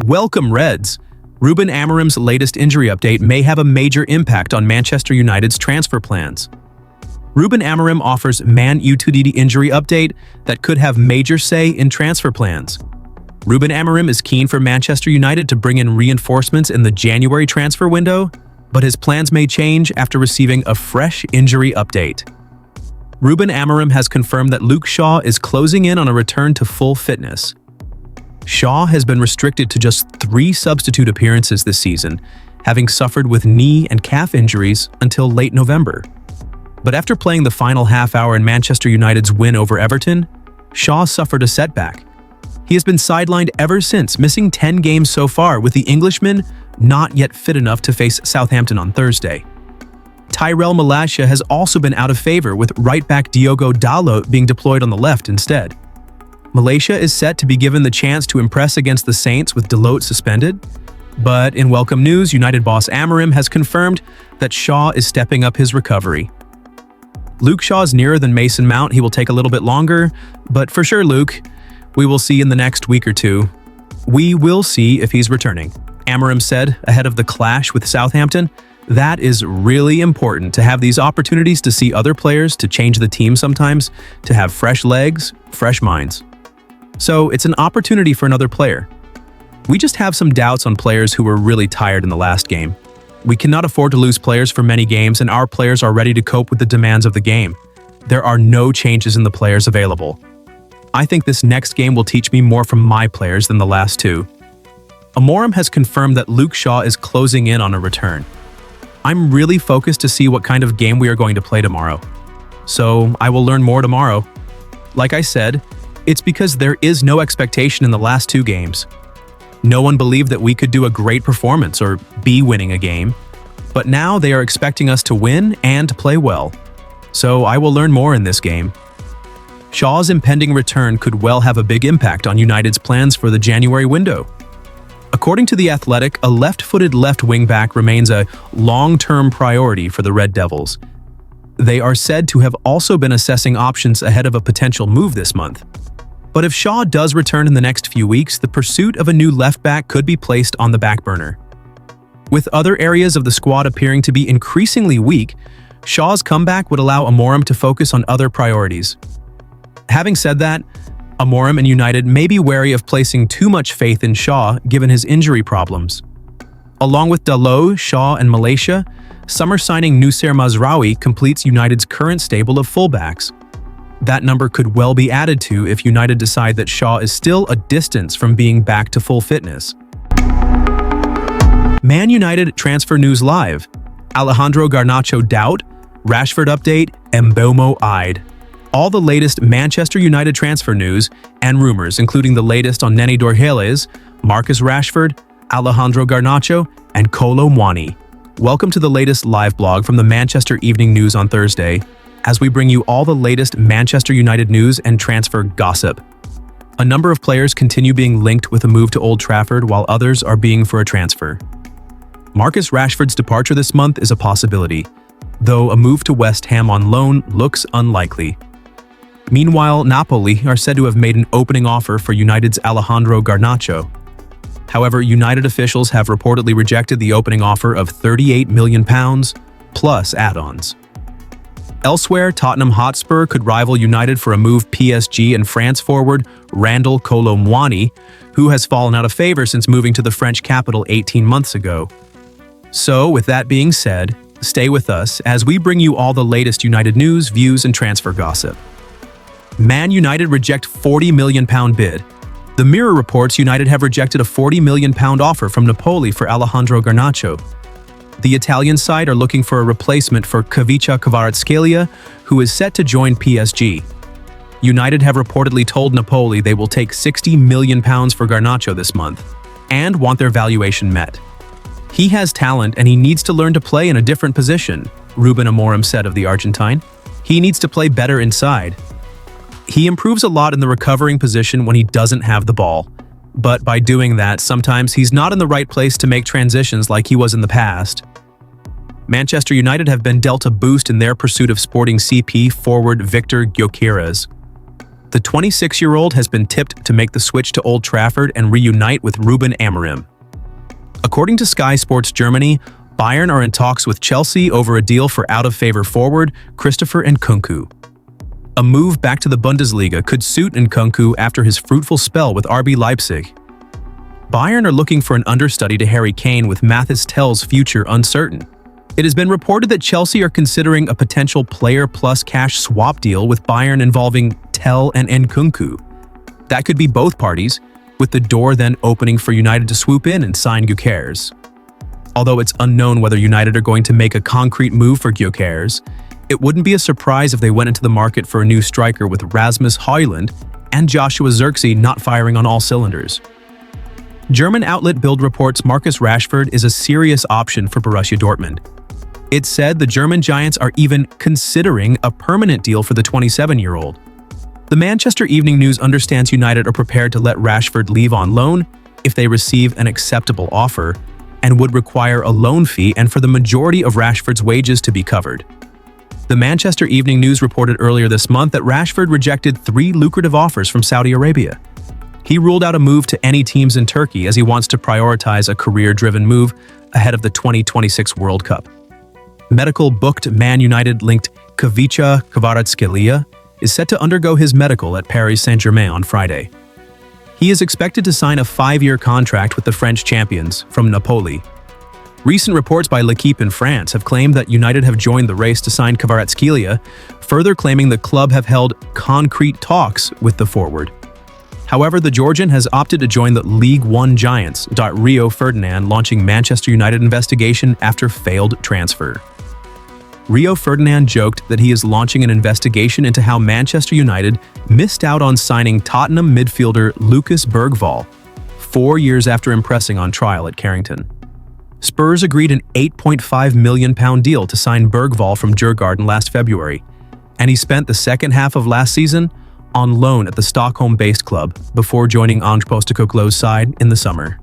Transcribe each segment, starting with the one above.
Welcome, Reds! Ruben Amorim's latest injury update may have a major impact on Manchester United's transfer plans. Ruben Amorim offers Man U2DD injury update that could have major say in transfer plans. Ruben Amorim is keen for Manchester United to bring in reinforcements in the January transfer window, but his plans may change after receiving a fresh injury update. Ruben Amorim has confirmed that Luke Shaw is closing in on a return to full fitness. Shaw has been restricted to just 3 substitute appearances this season, having suffered with knee and calf injuries until late November. But after playing the final half hour in Manchester United's win over Everton, Shaw suffered a setback. He has been sidelined ever since, missing 10 games so far, with the Englishman not yet fit enough to face Southampton on Thursday. Tyrell Malacia has also been out of favor, with right-back Diogo Dalot being deployed on the left instead. Malacia is set to be given the chance to impress against the Saints with Dalot suspended, but in welcome news, United boss Amorim has confirmed that Shaw is stepping up his recovery. Luke Shaw is nearer than Mason Mount. He will take a little bit longer, but for sure, Luke, we will see in the next week or two. We will see if he's returning. Amorim said ahead of the clash with Southampton, that is really important to have these opportunities to see other players, to change the team sometimes, to have fresh legs, fresh minds. So it's an opportunity for another player. We just have some doubts on players who were really tired in the last game. We cannot afford to lose players for many games, and our players are ready to cope with the demands of the game. There are no changes in the players available. I think this next game will teach me more from my players than the last 2. Amorim has confirmed that Luke Shaw is closing in on a return. I'm really focused to see what kind of game we are going to play tomorrow. So I will learn more tomorrow. Like I said, it's because there is no expectation in the last 2 games. No one believed that we could do a great performance or be winning a game, but now they are expecting us to win and play well. So I will learn more in this game. Shaw's impending return could well have a big impact on United's plans for the January window. According to The Athletic, a left-footed left wing-back remains a long-term priority for the Red Devils. They are said to have also been assessing options ahead of a potential move this month. But if Shaw does return in the next few weeks, the pursuit of a new left-back could be placed on the back burner. With other areas of the squad appearing to be increasingly weak, Shaw's comeback would allow Amorim to focus on other priorities. Having said that, Amorim and United may be wary of placing too much faith in Shaw given his injury problems. Along with Dalot, Shaw, and Malacia, summer signing Noussair Mazraoui completes United's current stable of fullbacks. That number could well be added to if United decide that Shaw is still a distance from being back to full fitness. Man United Transfer News Live. Alejandro Garnacho doubt, Rashford update, Mbeumo eyed. All the latest Manchester United transfer news and rumors, including the latest on Nenny Dorjales, Marcus Rashford, Alejandro Garnacho, and Kolo Muani. Welcome to the latest live blog from the Manchester Evening News on Thursday, as we bring you all the latest Manchester United news and transfer gossip. A number of players continue being linked with a move to Old Trafford, while others are being for a transfer. Marcus Rashford's departure this month is a possibility, though a move to West Ham on loan looks unlikely. Meanwhile, Napoli are said to have made an opening offer for United's Alejandro Garnacho. However, United officials have reportedly rejected the opening offer of £38 million plus add-ons. Elsewhere, Tottenham Hotspur could rival United for a move PSG and France forward Randal Kolo Muani, who has fallen out of favor since moving to the French capital 18 months ago. So, with that being said, stay with us as we bring you all the latest United news, views, and transfer gossip. Man United reject £40 million bid. The Mirror reports United have rejected a £40 million offer from Napoli for Alejandro Garnacho. The Italian side are looking for a replacement for Kavica Kvaratskhelia, who is set to join PSG. United have reportedly told Napoli they will take £60 million for Garnacho this month, and want their valuation met. He has talent and he needs to learn to play in a different position, Ruben Amorim said of the Argentine. He needs to play better inside. He improves a lot in the recovering position when he doesn't have the ball. But by doing that, sometimes he's not in the right place to make transitions like he was in the past. Manchester United have been dealt a boost in their pursuit of Sporting CP forward Victor Gyökeres. The 26-year-old has been tipped to make the switch to Old Trafford and reunite with Ruben Amorin. According to Sky Sports Germany, Bayern are in talks with Chelsea over a deal for out-of-favor forward Christopher Nkunku. A move back to the Bundesliga could suit Nkunku after his fruitful spell with RB Leipzig. Bayern are looking for an understudy to Harry Kane with Mathis Tell's future uncertain. It has been reported that Chelsea are considering a potential player plus cash swap deal with Bayern involving Tell and Nkunku. That could be both parties, with the door then opening for United to swoop in and sign Gyökeres. Although it's unknown whether United are going to make a concrete move for Gyökeres, it wouldn't be a surprise if they went into the market for a new striker with Rasmus Højlund and Joshua Zirkzee not firing on all cylinders. German outlet Bild reports Marcus Rashford is a serious option for Borussia Dortmund. It said the German Giants are even considering a permanent deal for the 27-year-old. The Manchester Evening News understands United are prepared to let Rashford leave on loan if they receive an acceptable offer, and would require a loan fee and for the majority of Rashford's wages to be covered. The Manchester Evening News reported earlier this month that Rashford rejected 3 lucrative offers from Saudi Arabia. He ruled out a move to any teams in Turkey as he wants to prioritize a career-driven move ahead of the 2026 World Cup. Medical booked Man United-linked Kvicha Kvaratskhelia is set to undergo his medical at Paris Saint-Germain on Friday. He is expected to sign a 5-year contract with the French champions from Napoli. Recent reports by L'Equipe in France have claimed that United have joined the race to sign Kvaratskhelia, further claiming the club have held concrete talks with the forward. However, the Georgian has opted to join the League One giants. Rio Ferdinand launching Manchester United investigation after failed transfer. Rio Ferdinand joked that he is launching an investigation into how Manchester United missed out on signing Tottenham midfielder Lucas Bergvall 4 years after impressing on trial at Carrington. Spurs agreed an £8.5 million deal to sign Bergvall from Djurgården last February, and he spent the second half of last season on loan at the Stockholm-based club before joining Ange Postecoglou's side in the summer.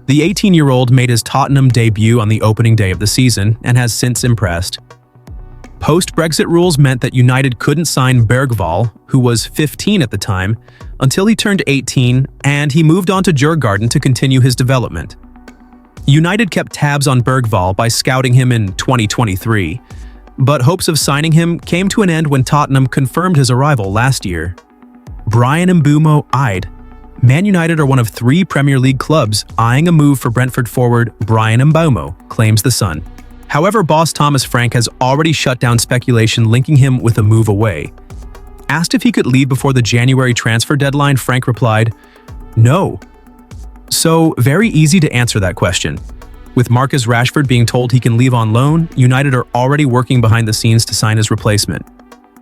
The 18-year-old made his Tottenham debut on the opening day of the season and has since impressed. Post-Brexit rules meant that United couldn't sign Bergvall, who was 15 at the time, until he turned 18, and he moved on to Djurgården to continue his development. United kept tabs on Bergvall by scouting him in 2023, but hopes of signing him came to an end when Tottenham confirmed his arrival last year. Bryan Mbeumo eyed. Man United are one of 3 Premier League clubs eyeing a move for Brentford forward Bryan Mbeumo, claims The Sun. However, boss Thomas Frank has already shut down speculation linking him with a move away. Asked if he could leave before the January transfer deadline, Frank replied, "No." So, very easy to answer that question. With Marcus Rashford being told he can leave on loan, United are already working behind the scenes to sign his replacement.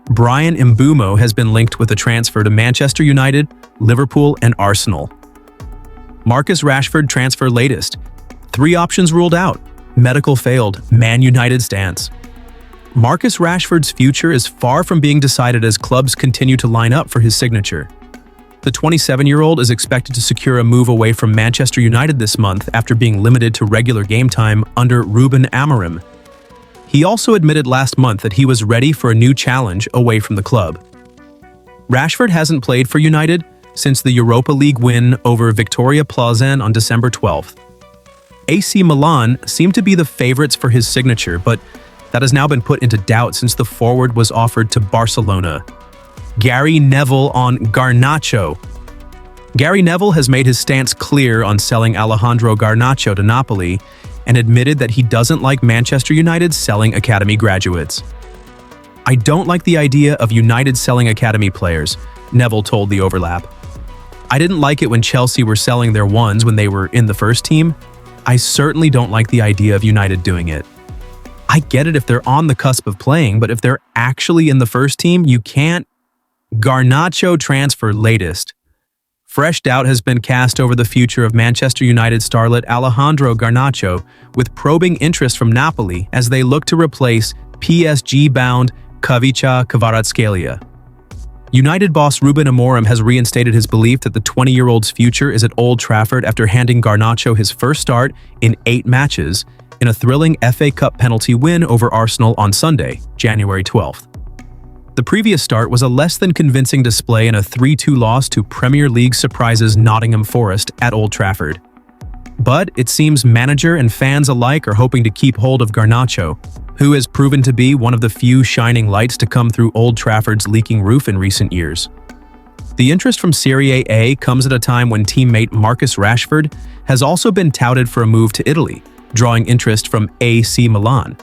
Bryan Mbeumo has been linked with a transfer to Manchester United, Liverpool, and Arsenal. Marcus Rashford transfer latest. 3 options ruled out. Medical failed. Man United stance. Marcus Rashford's future is far from being decided as clubs continue to line up for his signature. The 27-year-old is expected to secure a move away from Manchester United this month after being limited to regular game time under Ruben Amorin. He also admitted last month that he was ready for a new challenge away from the club. Rashford hasn't played for United since the Europa League win over Victoria Plzen on December 12th. AC Milan seemed to be the favorites for his signature, but that has now been put into doubt since the forward was offered to Barcelona. Gary Neville on Garnacho. Gary Neville has made his stance clear on selling Alejandro Garnacho to Napoli and admitted that he doesn't like Manchester United selling academy graduates. "I don't like the idea of United selling academy players," Neville told The Overlap. "I didn't like it when Chelsea were selling their ones when they were in the first team. I certainly don't like the idea of United doing it. I get it if they're on the cusp of playing, but if they're actually in the first team, you can't." Garnacho transfer latest. Fresh doubt has been cast over the future of Manchester United starlet Alejandro Garnacho, with probing interest from Napoli as they look to replace PSG-bound Kvicha Kvaratskhelia. United boss Ruben Amorin has reinstated his belief that the 20-year-old's future is at Old Trafford after handing Garnacho his first start in 8 matches in a thrilling FA Cup penalty win over Arsenal on Sunday, January 12th. The previous start was a less than convincing display in a 3-2 loss to Premier League surprises Nottingham Forest at Old Trafford. But it seems manager and fans alike are hoping to keep hold of Garnacho, who has proven to be one of the few shining lights to come through Old Trafford's leaking roof in recent years. The interest from Serie A comes at a time when teammate Marcus Rashford has also been touted for a move to Italy, drawing interest from AC Milan.